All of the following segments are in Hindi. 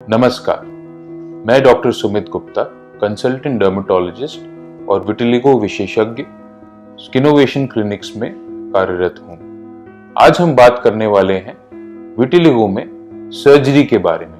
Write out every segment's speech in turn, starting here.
नमस्कार, मैं doctor Sumit Gupta, consultant dermatologist और विटिलिगो विशेषज्ञ स्किनोवेशन क्लिनिक्स में कार्यरत हूं। आज हम बात करने वाले हैं विटिलिगो में सर्जरी के बारे में।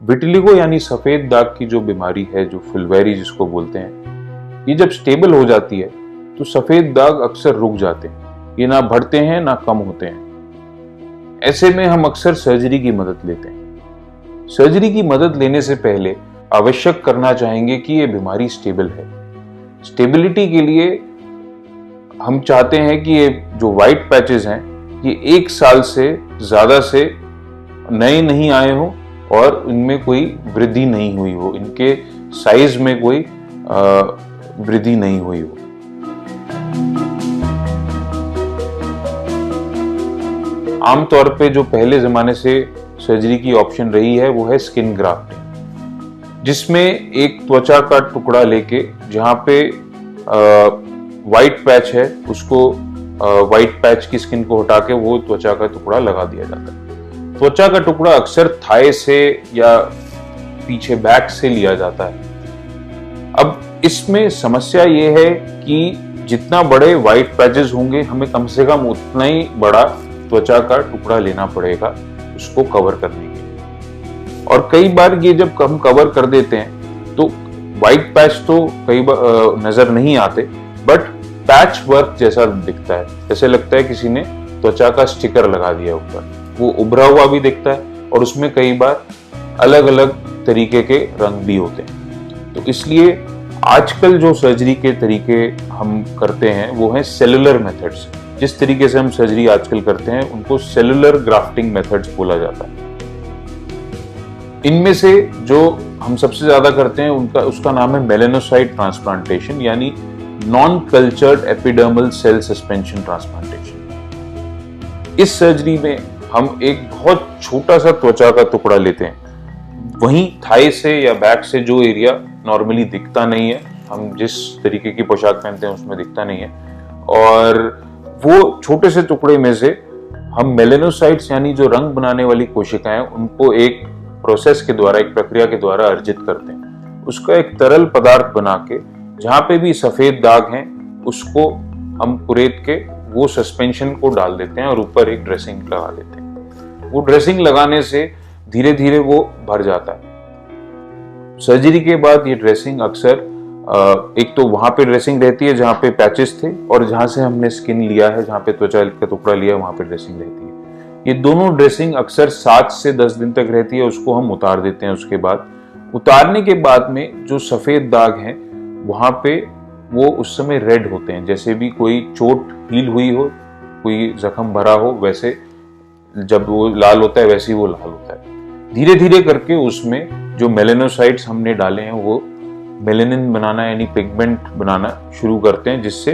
विटिलिगो यानी सफेद दाग की जो बीमारी है, जो फुलवेरी जिसको बोलते हैं, ये जब स्टेबल हो जाती है तो सफेद दाग अक्सर रुक जाते हैं। ये ना बढ़ते हैं ना कम होते हैं। ऐसे में हम अक्सर सर्जरी की मदद लेते हैं। सर्जरी की मदद लेने से पहले आवश्यक करना चाहेंगे कि ये बीमारी स्टेबल है। स्टेबिलिटी के लिए हम चाहते हैं कि ये जो व्हाइट पैचेस हैं ये 1 साल से ज्यादा से नए नहीं आए हो और इनमें कोई वृद्धि नहीं हुई हो, इनके साइज में कोई वृद्धि नहीं हुई हो। आमतौर पे जो पहले जमाने से सर्जरी की ऑप्शन रही है वो है स्किन ग्राफ्टिंग, जिसमें एक त्वचा का टुकड़ा लेके जहां पे व्हाइट पैच है उसको व्हाइट पैच की स्किन को हटा के वो त्वचा का टुकड़ा लगा दिया जाता है। त्वचा का टुकड़ा अक्सर थाई से या पीछे बैक से लिया जाता है। अब इसमें समस्या ये है कि जितना बड़े व्हाइट पैचेस होंगे हमें कम से कम उतना ही बड़ा त्वचा का टुकड़ा लेना पड़ेगा उसको कवर करने के लिए। और कई बार ये जब हम कवर कर देते हैं तो व्हाइट पैच तो कई बार नजर नहीं आते, बट पैच वर्क जैसा दिखता है, जैसे लगता है किसी ने त्वचा का स्टिकर लगा दिया ऊपर। वो उभरा हुआ भी दिखता है और उसमें कई बार अलग अलग तरीके के रंग भी होते हैं। तो इसलिए आजकल जो सर्जरी के तरीके हम करते हैं वो है सेलुलर मेथड्स। जिस तरीके से हम सर्जरी आजकल करते हैं उनको सेलुलर ग्राफ्टिंग मेथड्स बोला जाता है। इनमें से जो हम सबसे ज्यादा करते हैं उसका नाम है मेलेनोसाइट ट्रांसप्लांटेशन, यानी non cultured epidermal cell suspension transplantation. इस सर्जरी में हम एक बहुत छोटा सा त्वचा का टुकड़ा लेते हैं, वहीं थाई से या बैक से जो एरिया नॉर्मली दिखता नहीं है, हम जिस तरीके की पोशाक पहनते हैं उसमें दिखता नहीं है, और वो छोटे से टुकड़े में से हम मेलेनोसाइट्स यानी जो रंग बनाने वाली कोशिकाएं उनको एक प्रोसेस के द्वारा, एक प्रक्रिया के द्वारा अर्जित करते हैं। उसका एक तरल पदार्थ बना के जहां पे भी सफेद दाग हैं उसको हम कुरेद के वो सस्पेंशन को डाल देते हैं और ऊपर एक ड्रेसिंग लगा देते हैं। वो ड्रेसिंग लगाने से धीरे धीरे वो भर जाता है। सर्जरी के बाद ये ड्रेसिंग अक्सर एक तो वहां पे ड्रेसिंग रहती है जहां पे पैचेस थे, और जहां से हमने स्किन लिया है, जहां पे त्वचा का टुकड़ा लिया है, वहां पे ड्रेसिंग रहती है। ये दोनों ड्रेसिंग अक्सर 7 से 10 दिन तक रहती है, उसको हम उतार देते हैं। उसके बाद उतारने के बाद में जो सफेद दाग हैं वहां पे वो उस समय रेड होते हैं, जैसे भी कोई चोट हील हुई हो, कोई जख्म भरा हो, वैसे जब वो लाल होता है वैसे ही वो लाल होता है। धीरे धीरे करके उसमें जो मेलेनोसाइट्स हमने डाले हैं वो मेलेनिन बनाना यानी पिगमेंट बनाना शुरू करते हैं, जिससे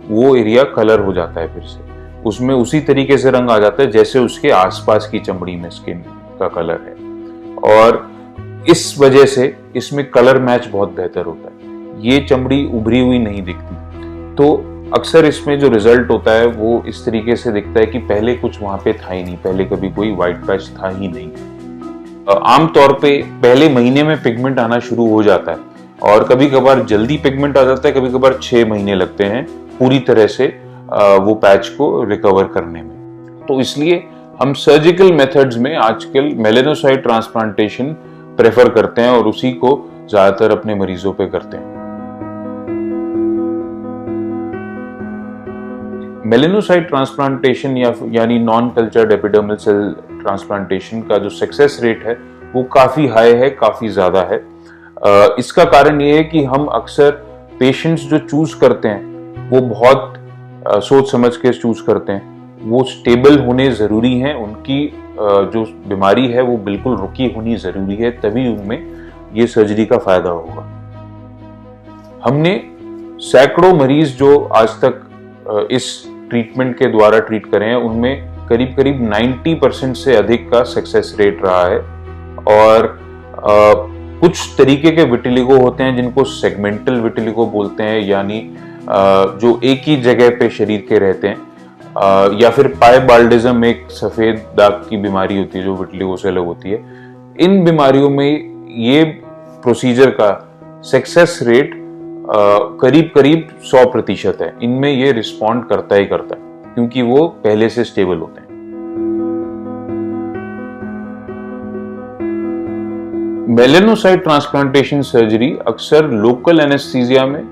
वो एरिया कलर हो जाता है, फिर से उसमें उसी तरीके से रंग आ जाता है जैसे उसके आसपास की चमड़ी में स्किन का कलर है, और इस वजह से इसमें कलर मैच बहुत बेहतर होता है। ये चमड़ी उभरी हुई नहीं दिखती। तो अक्सर इसमें जो रिजल्ट होता है वो इस तरीके से दिखता है कि पहले कुछ वहां पे था ही नहीं, पहले कभी कोई व्हाइट पैच था ही नहीं। आमतौर पे पहले महीने में पिगमेंट आना शुरू हो जाता है, और कभी कभार जल्दी पिगमेंट आ जाता है, कभी कभार 6 महीने लगते हैं पूरी तरह से वो पैच को रिकवर करने में। तो इसलिए हम सर्जिकल मेथड्स में आजकल मेलेनोसाइट ट्रांसप्लांटेशन प्रेफर करते हैं और उसी को ज्यादातर अपने मरीजों पे करते हैं। मेलेनोसाइट ट्रांसप्लांटेशन यानी non cultured epidermal cell transplantation का जो सक्सेस रेट है वो काफी हाई है, काफी ज्यादा है। इसका कारण ये है कि हम अक्सर पेशेंट्स जो चूज करते हैं वो बहुत सोच समझ के चूज करते हैं। वो स्टेबल होने जरूरी हैं, उनकी जो बीमारी है वो बिल्कुल रुकी होनी जरूरी है, तभी उनमें ये सर्जरी का फायदा होगा। हमने सैकड़ों मरीज जो आज तक इस ट्रीटमेंट के द्वारा ट्रीट करे हैं उनमें करीब करीब 90% से अधिक का सक्सेस रेट रहा है। और कुछ तरीके के विटिलिगो होते हैं जिनको सेगमेंटल विटिलिगो बोलते हैं, यानी जो एक ही जगह पे शरीर के रहते हैं, या फिर पाइबाल्डिज्म एक सफेद दाग की बीमारी होती है जो विटिलिगो से अलग होती है। इन बीमारियों में ये प्रोसीजर का सक्सेस रेट करीब करीब 100% है। इनमें ये रिस्पॉन्ड करता ही करता है क्योंकि वो पहले से स्टेबल होते हैं। मेलेनोसाइट ट्रांसप्लांटेशन सर्जरी अक्सर लोकल एनेस्थीसिया में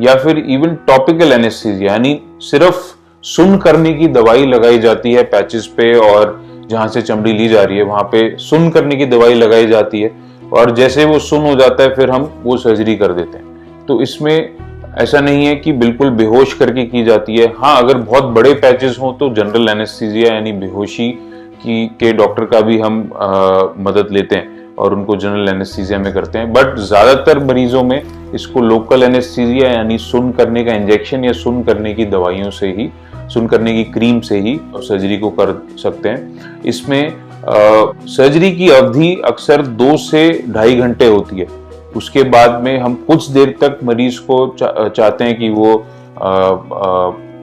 या फिर इवन टॉपिकल एनेस्थीसिया यानी सिर्फ सुन्न करने की दवाई लगाई जाती है पैचेस पे, और जहां से चमड़ी ली जा रही है वहां पे सुन्न करने की दवाई लगाई जाती है, और जैसे वो सुन्न हो जाता है फिर हम वो सर्जरी कर देते हैं। तो इसमें ऐसा नहीं है कि बिल्कुल बेहोश करके की जाती है। हाँ, अगर बहुत बड़े पैचेस हों तो जनरल एनेस्थीसिया यानी बेहोशी के डॉक्टर का भी हम मदद लेते हैं और उनको जनरल एनेस्थीसिया में करते हैं। बट ज्यादातर मरीजों में इसको लोकल एनेस्थीसिया यानी सुन्न करने का इंजेक्शन या सुन्न करने की दवाइयों से ही, सुन्न करने की क्रीम से ही सर्जरी को कर सकते हैं। इसमें सर्जरी की अवधि अक्सर 2 से 2.5 घंटे होती है। उसके बाद में हम कुछ देर तक मरीज को चाहते हैं कि वो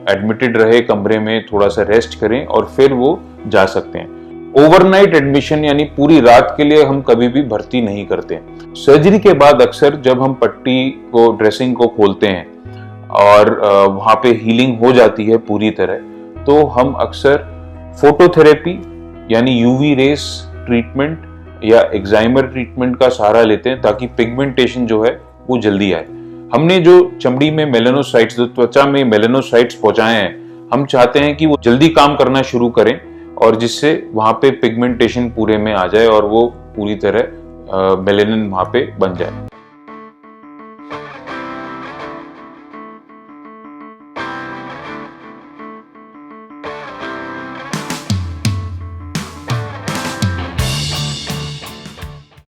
एडमिटेड रहे कमरे में, थोड़ा सा रेस्ट करें और फिर वो जा सकते हैं। ओवरनाइट एडमिशन यानी पूरी रात के लिए हम कभी भी भर्ती नहीं करते। सर्जरी के बाद अक्सर जब हम पट्टी को, ड्रेसिंग को खोलते हैं और वहां पे हीलिंग हो जाती है पूरी तरह, तो हम अक्सर फोटोथेरेपी यानी यूवी रेस ट्रीटमेंट या एक्साइमर ट्रीटमेंट का सहारा लेते हैं ताकि पिगमेंटेशन जो है वो जल्दी आए। हमने जो चमड़ी में मेलेनोसाइट्स, जो त्वचा में मेलेनोसाइट्स पहुंचाए हैं, हम चाहते हैं कि वो जल्दी काम करना शुरू करें और जिससे वहां पे पिगमेंटेशन पूरे में आ जाए और वो पूरी तरह मेलेनिन वहां पे बन जाए।